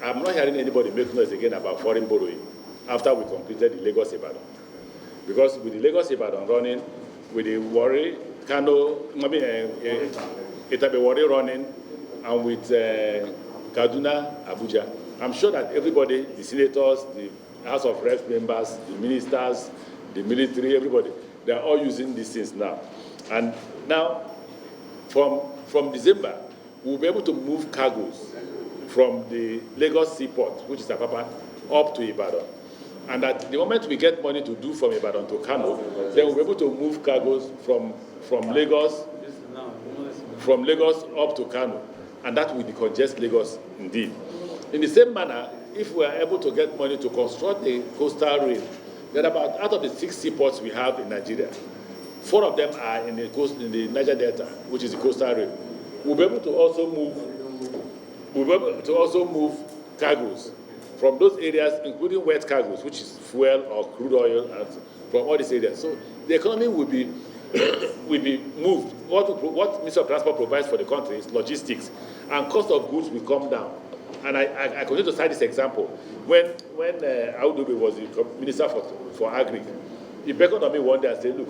I'm not hearing anybody make noise again about foreign borrowing after we completed the Lagos Ibadan. Because with the Lagos Ibadan running, with the Warri, Kano, Itabe Warri running, and with Kaduna, Abuja, I'm sure that everybody, the senators, the House of Reps members, the ministers, the military, everybody, they are all using these things now. And now, from December, we'll be able to move cargoes from the Lagos seaport, which is Apapa, up to Ibadan. And at the moment we get money to do from Ibadan to Kano, then we'll be able to move cargoes from Lagos up to Kano, and that will decongest Lagos indeed. In the same manner, if we are able to get money to construct a coastal rail, then about out of the 6 seaports we have in Nigeria, 4 of them are in the Niger Delta, which is the coastal rail. We'll be able to also move cargoes from those areas, including wet cargoes, which is fuel or crude oil, and from all these areas. So the economy will be will be moved. What Ministry of Transport provides for the country is logistics, and cost of goods will come down. And I continue to cite this example. When Audobe was the Minister for Agri, he beckoned on me one day and said, look,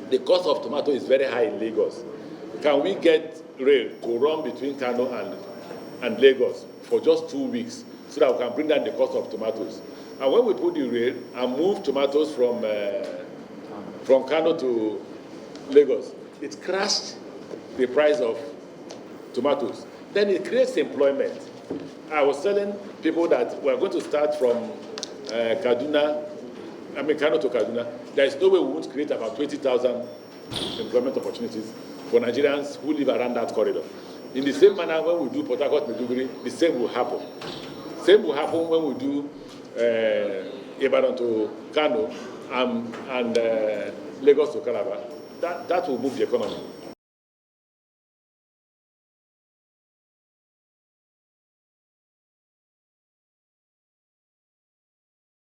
the cost of tomato is very high in Lagos. Can we get rail to run between Kano and Lagos for just 2 weeks so that we can bring down the cost of tomatoes? And when we put the rail and move tomatoes from Kano to Lagos, it crashed the price of tomatoes. Then it creates employment. I was telling people that we're going to start from Kano to Kaduna. There is no way we won't create about 20,000 employment opportunities for Nigerians who live around that corridor. In the same manner, when we do Port Harcourt, Maiduguri, the same will happen. Same will happen when we do Ibadan to Kano and Lagos to Calabar. That will move the economy.